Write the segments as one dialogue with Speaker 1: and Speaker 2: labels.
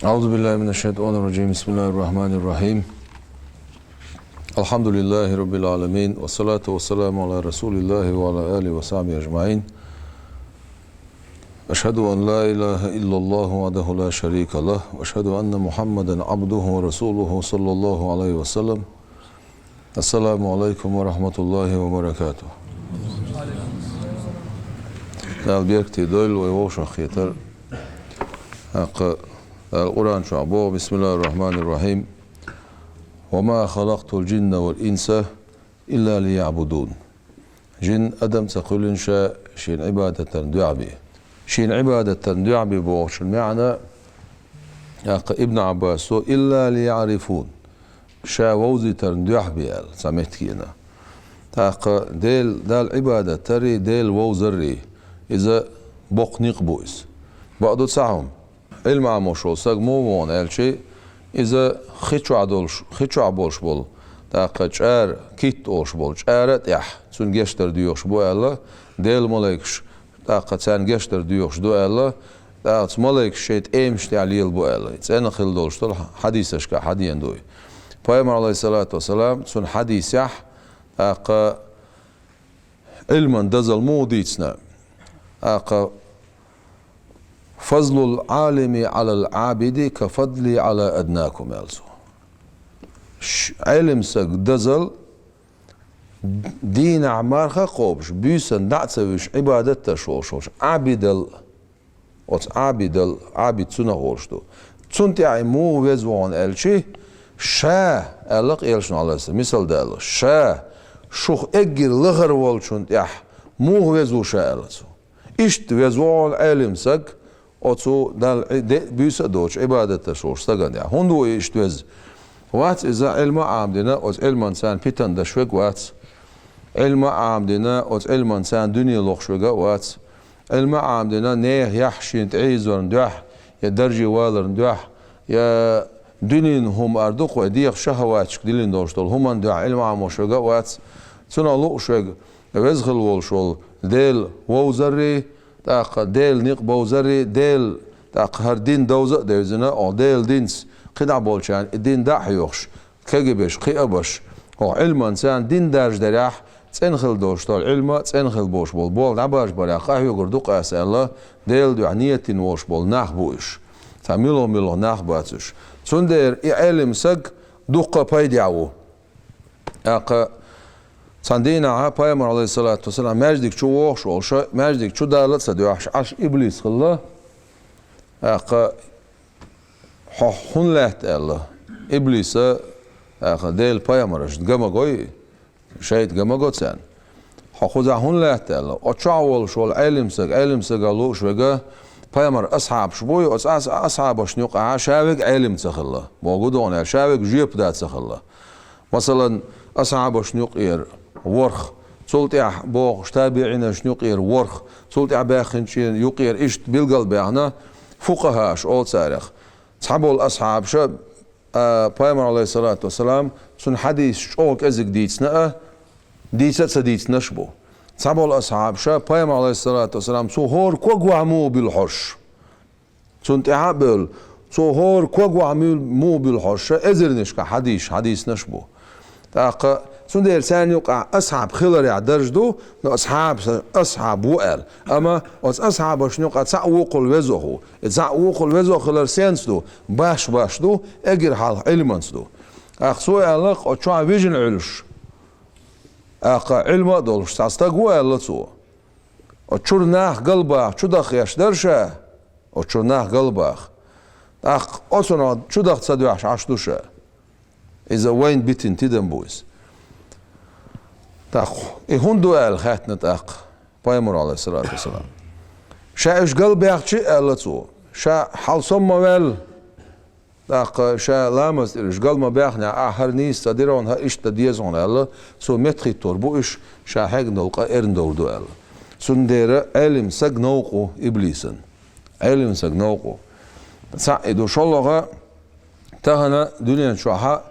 Speaker 1: أعوذ بالله من الشيطان الرجيم. بسم الله الرحمن الرحيم. الحمد لله رب العالمين، والصلاة والسلام على رسول الله وعلى آله وصحبه أجمعين. أشهد أن لا إله إلا الله وحده لا شريك له، وأشهد أن محمدا عبده ورسوله صلى الله عليه وسلم. السلام عليكم ورحمة الله وبركاته. البيركتي دول ويوش خيتر القرآن شعبه. بسم الله الرحمن الرحيم. وما خلقت الجن والإنس إلا ليعبدون. جن أدم تقول شاء شين عبادة دعبي، شين عبادة دعبي بوش المعنى ابن عباس إلا ليعرفون شا ووزي تردعبي سمعت كينا ديل عبادة تري ديل ووزري إذا بوق نقبوز بعضو تسعهم علم عموش olsak مومون elçi إذا خيتشو عبولش بول تاقا چار كيت olش بول چارت يح سون geçter diyorş bu Allah del molekş تاقا sen geçter diyorş do Allah تاقا molek şeyt emş aliyel bu Allah sen xil dolştol hadiseshka hadiyen doy Peygamber aleyhissalatu vesselam sun hadis yah تاقا علما دزل موديتنا تاقا فضل العالم على العابد كفضلي على أدناكم يالسو علم سك دزل دين عمارخا قوبش بيسن نعتسوش عبادة شوش عابد سنة غورشتو تسنتي عمو وزوان الشي شا ألق إلشن على السلام مثل دالو شا شوخ اجر لغر والشن يح مو وزو شا ألسو إشت وزوان علم سك Ocu dal büyüse doğuş ibadette şorstagan ya. Hundu iştüz. Wat iza ilma amdina oz ilman sen pitan da şweg wat. Ilma amdina oz ilman sen dünya loxşwega wat. Ilma amdina ne yahşint izon duh ya derji walern duh ya dünin hum arduq ve diq şahawat dilin doğuştol human duh ilma amoşwega wat. Sunalu şweg vezghil wol şol del wozari تاق ديل نيق بوزري ديل تاق هر دين دوزة دوزنا أو ديل دينس قدع بولشان الدين دا حيوخش كجبش قيابش هو علم إنسان دين دارج دريح تنخل دوشتال علمه تنخل بوش بول نباش برا قاه يقردوق أسأل الله ديل دو عنية ووش بول ناخ بوش تعملو ناخ باتش تندر علم سق دوقة بايدعو أق Sandina ha Peygamber aleyhissalatu vesselam mecdik çu oğuş olşa mecdik çu dalatsa diyor aş iblis kılla aqa hun laht Allah iblisa aqa del Peygamber gama goy şeyt gama gotsan xuza hun laht Allah o çawol şol ilimse galu şvega Peygamber ashab şboy o ashab şnuq aşavik ilim tsakhallah موجود ona aşavik jip dat tsakhallah مثلا ashab şnuq yer ورخ سلطع بوغ تابعين شنوقير ورخ سلطع باخنشين يقير إشت بالقلب يعني فقهاش أول سارخ صحابوا الأصحاب شاب بيامر عليه الصلاة والسلام سن حديث شوك أزق ديتنا ديتنا سديتنا شبو صحابوا الأصحاب شاب بيامر عليه الصلاة والسلام سوهور كوغو عمو بالحش سن تعابل سوهور كوغو عمو بالحش أزرنشك حديث نشبو تاقا سندير ثاني يقع أصحاب خلر يعدرجدو أصحاب وقال أما أصحاب شنو يقع تعوق الوزخو تعوق الوزخ خلر سينسدو باش دو أجر حال علمانسدو أخسوي ألق أتشوع فيجن علش أق علم دولش تستقوى ألتسو أتشورناه قلبه شدخ يشدرشه أتشورناه قلبه أق أصلا شدخ تصدوش عشدوشه إذا وين بيتن تدم بويس تاق هندو ال خاتنا تاق بايمر عليه الصلاة والسلام شاش قلبي أخشي ألتو شا حلصم مال تاق شا لامس إيش قلب ما بيخنا آخر نيس تديرون ها إيش تديزون ألا سو متخي توربو إيش شا حق نلقى إرندور دو ألا سندير علم سق نوقو إبليسن علم سق نوقو سعيدو شالله تهنا دنيا شوها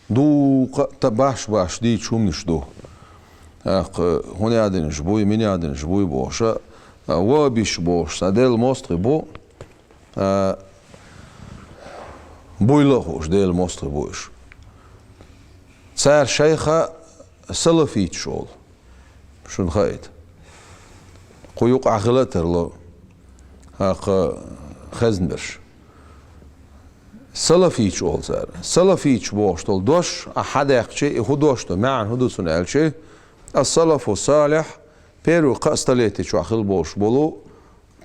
Speaker 1: دو باش دي شوم نشدو هون يادين شبوي من يادين شبوي بوشا وبيش بوش سادل مستري بو بويلهوش ديل مصر بوش صار شيخة سلفيت شول شون خايت قيوق عقلتر له هاق خزنبرش سلفيت شول صار سلفيت بوش تول دوش أحد يقشي هدوشتو معن هدوسون ألشي السلف الصالح بيرو قاستليتي شو أخل بوش بولو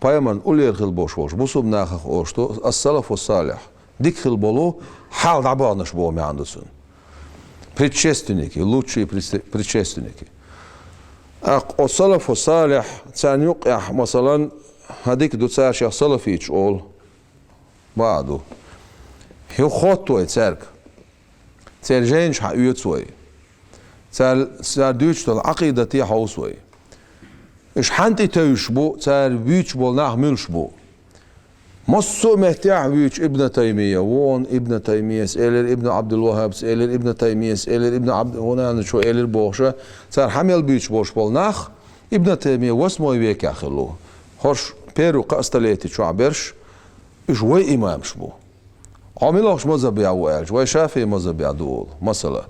Speaker 1: بايمن أولير خل بوش بوش بوسو بناخخ أوشتو السلف الصالح ديك خل بولو حال دعبانش بو معندسون предшественники, лучшие предшественники. السلف الصالح كان يقع مثلا هذيك دو تسار شيخ سلفيتش أول بعده هو خطوة تسارك تسارجينش حقيقة سوي تسار دوش العقيدة تي حوسوي إيش حنتي تيشبو تسار بيتش بول نعملش بو مصو مهتاح بيتش ابن تيمية وون ابن تيمية سئلر ابن عبد الوهاب سئلر ابن تيمية سئلر ابن عبد هنا شو إلر بوشة صار حمل بيتش بوش بول ناخ ابن تيمية واسمه يبيك أخلوه هرش بيرو قاستليتي شو عبرش إيش وي إمام شبو عملوش مذهب يعوال وي شافعي مذهب يعدول مثلا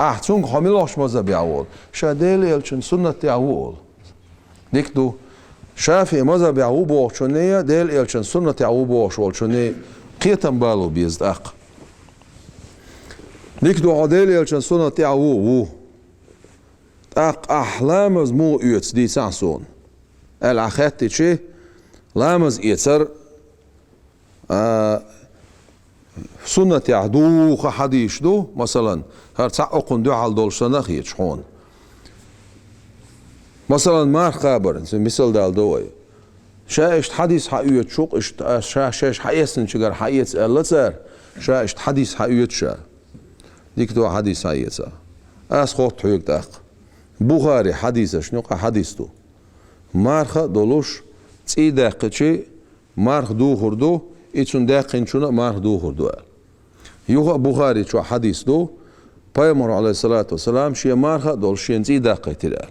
Speaker 1: أحسن عملوش مذهب يعوال شاديل يلشن سنة يعوال ديكتو شافعي مذهب يعوب وشنية ديل يلشن سنة يعوب وشنية قيتم بالو بيزد أق ديكتو عديل يلشن سنة يعوب أق أحلامز مو يوتس دي سانسون الأخاتي شي لامز يتسر سنة يعدو حديش دو مثلا هرتسعقن دو على دول سنخ يتشحون مثلا مار خابر مثل دال دوي شايشت حديث حقيقة شوق شاش حقيقة شجر حقيقة اللتر شايشت حديث حقيقة شا ديك دو حديث حقيقة أس خط حقيقة داق بخاري حديث شنوق حديث دو مارخ دولوش تي داقتشي مارخ دو خردو إيشون داقين شنا مارخ دو خردو يوغا بخاري شو حديث دو بايمر عليه الصلاة والسلام شي مارخ دول شين تي داقتي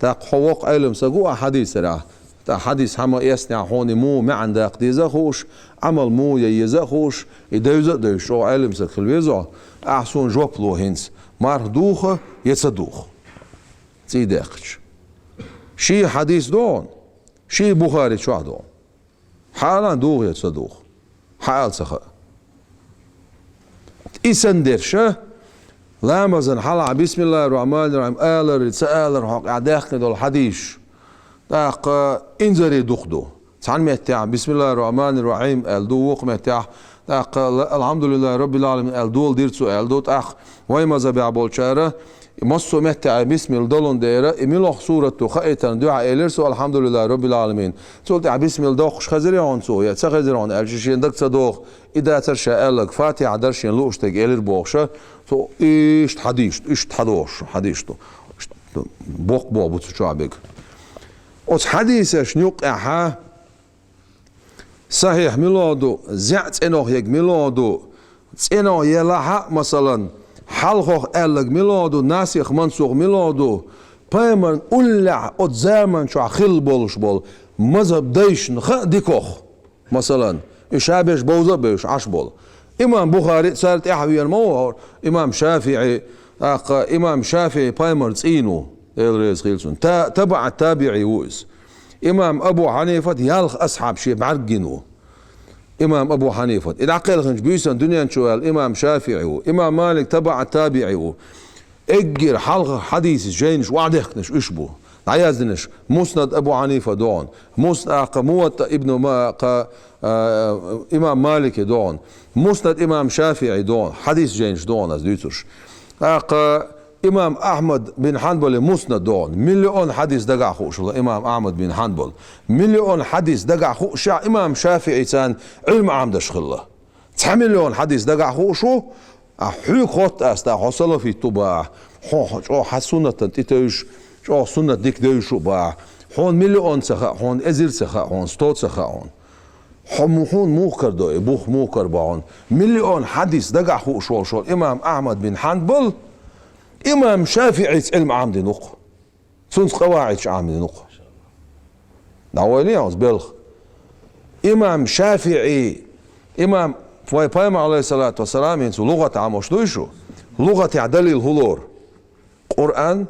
Speaker 1: تا حقوق علم سجوا حديث راه تا حديث حما يسنع هون مو ما عندك ديزا خوش عمل مو ييزا خوش يدوزا دوش شو علم سكل بيزا أحسن جوب لو هنس مار دوخه يتصدوخ تي داقش شي حديث دون شي بخاري شو دون حالا دوغ يتصدوخ حال سخا إسندرشه لامزن حلع بسم الله الرحمن الرحيم آلر يتسألر حق عداخل دول حديش داق انزري دخدو تعال مهتاع بسم الله الرحمن الرحيم الدوق مهتاع داق الحمد لله رب العالمين الدول ديرتسو الدوت أخ ويمزا بيعبول شاره مصو مهتاع بسم الدولون ديره اميلوخ سورة خائتا دعاء إلرسو الحمد لله رب العالمين تقولت بسم الدوخ خزري عنصو يا تخزري عن الشيشين دك صدوخ إذا ترشا قالك فاتحة درشين لوشتك إلر بوخشة تو إيش حديش إيش حدوش حديشتو بوق بو تشعبك أوت حديثش نيوقعها صحيح ميلادو زعت إنه هيك ميلادو إنه يلاها مثلا حلقه قالك ميلادو ناسخ منسوخ ميلادو بايمن أولع أوت زمن شو خل بولش بول مذهب ديش نخ ديكوخ مثلا إشابش بوزة بيش عش بول إمام بخاري صارت أحوي الموهر إمام شافعي إمام شافعي بايمر تسينو إلريز خيلسون تبع التابعي ويس إمام أبو حنيفة يالخ أصحاب شيء بعرقينو إمام أبو حنيفة إذا عقل خنج بيسن دنيا شوال إمام شافعي إمام مالك تبع التابعي إجر حلقة حديث جينش وعدخنش إشبو عيازنش مسند أبو حنيفة دون مسند موت ابن ما إمام مالك دون مسند إمام شافعي دون حديث جينش دون از ديتوش إمام أحمد بن حنبل مسند دون مليون حديث دقع خوش إمام أحمد بن حنبل مليون حديث دقع خوش إمام شافعي كان علم عام دشخله 9 مليون حديث دقع خوشو حيك خط أستا حصل في طباع حو حسنة تتوش شو سنة ديك دوشو باع هون مليون سخا هون ازير سخا هون ستوت سخا هون موكر دو بوخ موكر باعون مليون حديث دقع خو شو إمام أحمد بن حنبل إمام شافعي علم عام دي نق سنس قواعد عام دي نق دعوالي عز بلخ إمام شافعي إمام فوي بايم عليه الصلاة والسلام ينسو لغة عموش دويشو لغة دليل هلور قرآن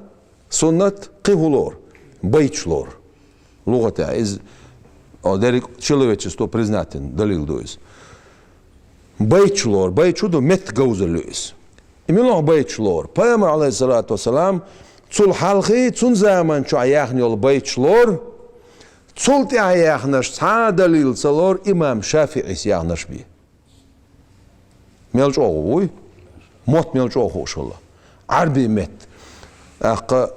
Speaker 1: سنة قي هلور بيتشلور لغة إز أو دارك человечество признателен دليل دويس بيتشلور بيتشودو مت جوز اللويس إميلو بيتشلور بايم عليه الصلاة والسلام تول حلقي تون زمان شو عياخني البيتشلور تولتي عياخنش تا دليل سلور إمام شافعي سياخنش بي ميلج أوغوي موت ميلج أوغو شالله عربي مت أق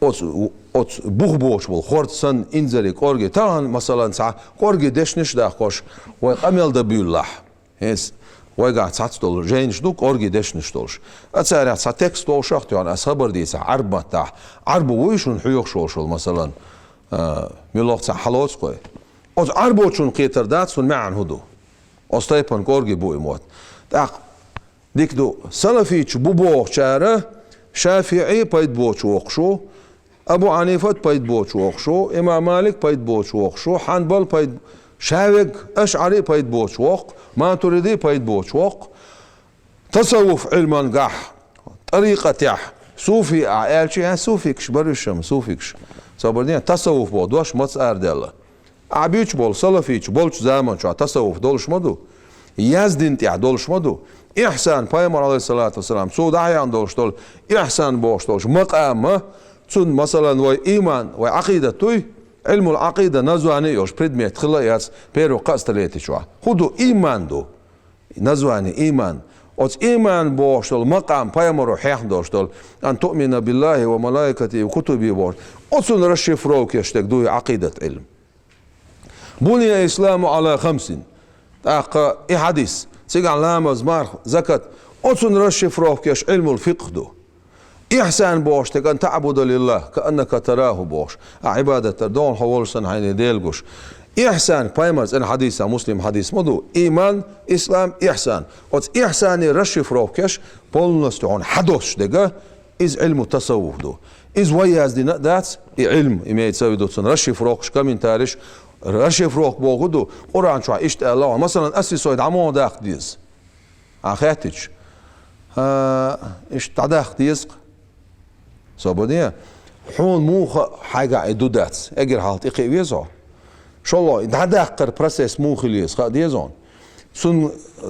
Speaker 1: أوت بوخ بول خورتسن إنزري كورجي تان مثلا سا كورجي دشنش داخوش ويقامل دبيولله هس ويقع تسعت دول جينش دوك كورجي دشنش دولش أتسارع تسع تكست دول شخت يعني أصبر دي سا عرب متاح عرب ويشون حيوخ شوشل مثلا ميلوخ تسع حلوت قوي أوت عربوشون قيتر داتسون معن هدو أستيبان كورجي بو إموت تاق ديك دو سلفيتش بوبوخ شاره شافعي بايد بوش وخشو أبو حنيفة بايد بوش وخشو إمام مالك بايد بوش وخشو حنبل بايد شاوق أشعري بايد بوش وخ ماتريدي بايد بوش وخ تصوف علما قح طريقة يح صوفي أعيالشي صوفيكش برشم صوفيكش صبردين تصوف بو دوش متس أردالله عبيش بول سلفيش بولش زمان شو تصوف دولش مدو يزدين تيح دولش مدو إحسان بايمر عليه الصلاة والسلام سود عيان دولش دول إحسان بوش دولش مقام تون مثلا وي إيمان وي عقيدة توي علم العقيدة نزواني يوش بريدميت خلايات بيرو قاستليتي شوا خدو إيمان دو نزواني إيمان أوت إيمان بوش دول مقام بايمر حيح دولش دول أن تؤمن بالله وملائكته وكتبه بوش أوتون رشي فروك يشتك دوي عقيدة علم بني الإسلام على 5 إي حديث سيقع لامز مار زكاة أوتون رشي فروك يش علم الفقه دو إحسان بوش تكن تعبد لله كأنك تراه بوش عبادة دون حولسن عين ديلغوش إحسان بايمرز إن حديثة مسلم حديث مدو إيمان إسلام إحسان أوت إحساني رشي فروكش بولنستعون حدوش دقا إز علم التصوف دو إز وياز دي نقدات علم إما يتساوي دوتسن رشي فروكش كمين تاريش رشي فروك بوغدو قرآن شو إشت الله مثلا أسسوا يدعمون داخ ديز أخياتج إشت داخ ديز صابونية حون مو حاجة عدودات أجر حالت إقي ويزون شاء الله داخل بروسيس مو خليس خا ديزون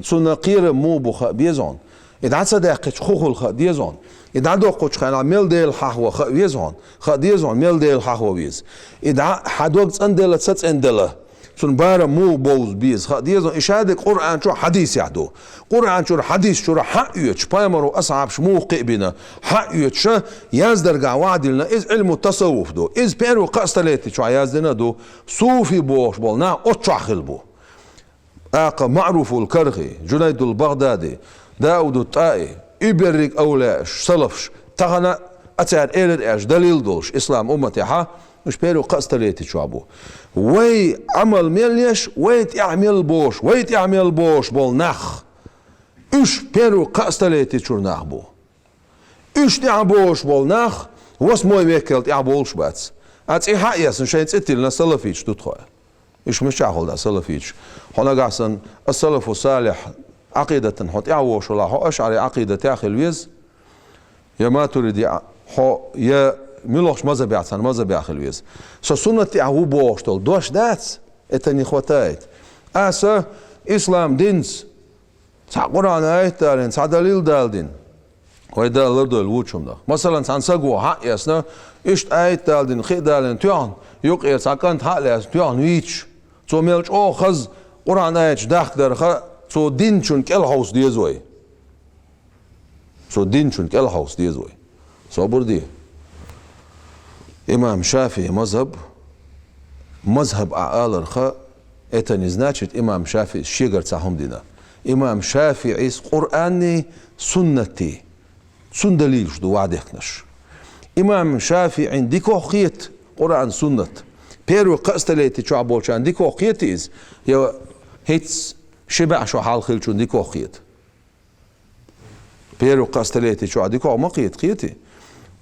Speaker 1: سن قير مو بخ بيزون إذا صدق خوخل خا ديزون إذا دو قش خنا ميل ديل حهو خا ويزون خا ديزون ميل ديل حهو ويز إذا حدوقت أندل تسات أندل سن بار مو بوز بيز خا ديزون إشادك قرآن شو حديث يعدو قرآن شو حديث شو حق يتش بايمرو أصعب شمو قبنا حق يتش يازدر قا وعدلنا إز علم التصوف دو إز بيرو قاستليتي شو يازدنا دو صوفي بوش بولنا أتشعخل بو آقا معروف الكرخي جنيد البغدادي داود الطائي إبرك أولاش سلفش تغنى أتعر إير إيش دليل دولش إسلام أمتي حا مش بيرو قاستليتي شو أبو وي عمل ميليش ويت يعمل بوش ويت يعمل بوش بول نخ إيش بيرو قاستليتي شو نخبو إيش تعبوش بول نخ وس موي ميكلت يعبولش باتس أتي حقيقة شيء تقتلنا سلفيش تدخل إيش مش عقل ده سلفيش هنا قاسن السلف الصالح عقيدة حط يعوش ولا حو أشعري عقيدة تاخل ويز يا ما تريد حو يا ملوش ماذا بيعتن ماذا بياخل ويز سنة تعو بوش تول دوش داتس اتني خوتايت أسا إسلام دينز تاع قرآن آيت دارين تاع دليل دالدين ويدا لردو الوجهم ده مثلا تاع سقوا حق يسنا إشت آيت دالدين خي دالين تيان يقير تاع كانت حق ليس تيان ويتش تو ميلش أو خز قرآن آيت داخل درخا تو دين شون كل هوس ديزوي تو دين شون كل هوس ديزوي صبر دي إمام شافعي مذهب أعال الخاء اتني زناتشت إمام شافعي شيغر تاعهم دينا إمام شافعي قرآني سنتي سن دليل شدو وعدكنش إمام شافعي عندك وقيت قرآن سنة بيرو قاستليتي شو عبولش عندك وقيت إز يا هيتس شبع شو حال خيل شو عندك وقيت بيرو قاستليتي شو عندك وقيت قيتي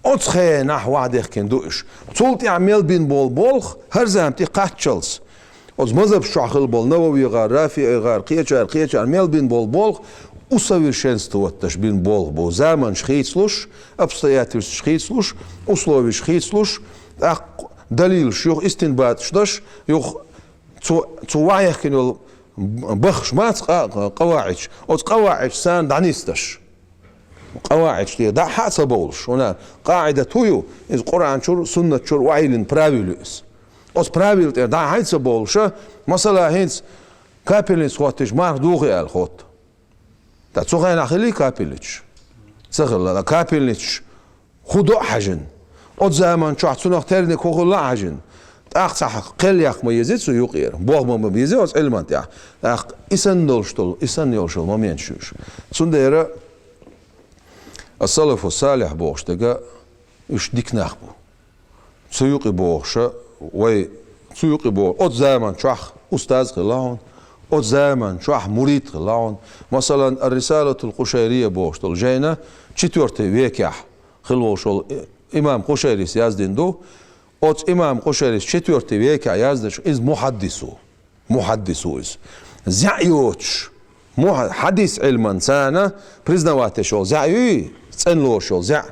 Speaker 1: أتخي نحو وعدك كن دوش تولتي عمل بين بول بولخ هر زمتي قاتشلز أز مذهب شعخل بول نووي غار رافعي غار قيچار ميل بين بول усовершенствовать бин Бог бо zaman шхейцлуш, обстоятельств шхейцлуш, условий шхейцлуш, ах далил шюх истинбат шташ, юх цуаях кинул бахш мац قواعد، от قواعد сан данисташ. قواعد شتي دا حسب بولش، هنا قاعدة تويو إز قرآن شور سنة شور وعيلن правилюс. От правил да حسب بولش، مثلا هنس كابلنس خواتش مار دوغي الخوت. تا تسوغين أخلي كابلتش سخل لا كابلتش خدو حجن od zaman شو حتسونخ ترني كوخلا حجن أخ صح قل يخ ما يزيد سو يقير بوغ ما بيزيد أس علمت يا أخ إسن دولشتول إسن يوشل ما مينشوش سنديرة السلف الصالح بوغشتجا إيش ديك نخبو سيوقي بوغشة وي سيوقي بوغ od zaman شو أستاذ خلاون от zaman شو مريد خلاون مثلا الرسالة القشيرية بوغشتول جينا 4 век يح خلوشول إمام قشيري يازدين دو от إمام قشيري 4 век يازدش إز محدثو إز زعيوش حديث علما سانا признаватешол زعيوي ценлошол زع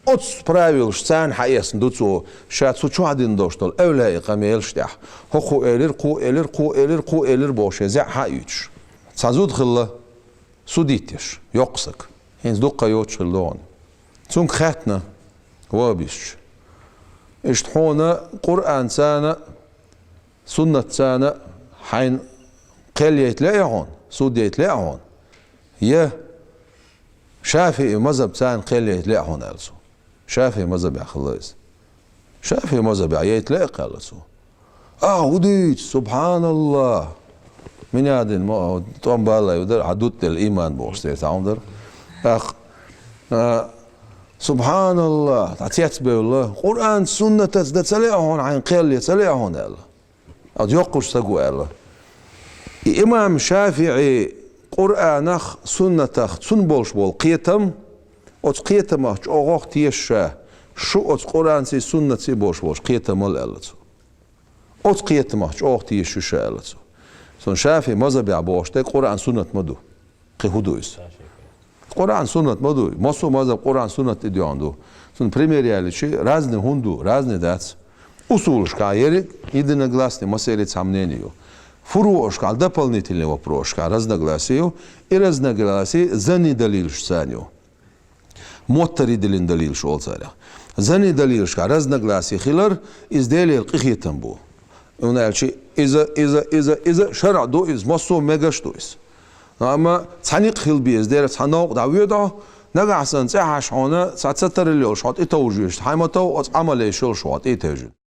Speaker 1: от справилш сан хаесн дуцу шацу чуадин доштол эвлей камелштях хоху элер боше زع хаюч сазуд хилла судитеш йоксак хенз дукка йочлон цун хатна وابش اشتحونا قرآن سانا سنة سانا حين قل يتلاقون سود يتلاقون يا شافعي مذهب سان قل يتلاقون ألسو شافعي مذهب يا خلاص شافعي مذهب يتلاقى ألسو وديت سبحان الله من هذا ما طبعا بالله يقدر عدوت الإيمان بوستي تعمدر أخ سبحان الله تعتيت بالله قرآن سنة تسلعون عن قل يتسلعون الله أو يقش سقوا الله إمام شافعي قرآن سنة سنبولش بول قيتم أت قيتم أخ أغاق تيشة شو أت قرآن سي سنة سي بولش قيتم الله أت قيتم أخ أغاق تيشة شاء الله سن شافعي مذهب يعبوش تي قرآن سنة مدو قيهدويس قرآن سنت مدو ماسو مذهب قرآن سنت идёнду сон примеряли разные хунду разные дац усулшка ерик единогласный маселе сомнению фуруошка дополнительный вопроска разногласию и разногласие за недалилшсанию моттари дилин далил шолцаря за недалилшка разногласие хилар изделие қихитан бу уналчи иза шар'ду из масу мегаштуис أما ثانيق خيل بيزدير ثانوق داويدا نجح سنتي عشانه 7 تريليون شات إتوجيش حيمتو عمله شل شات إتوجي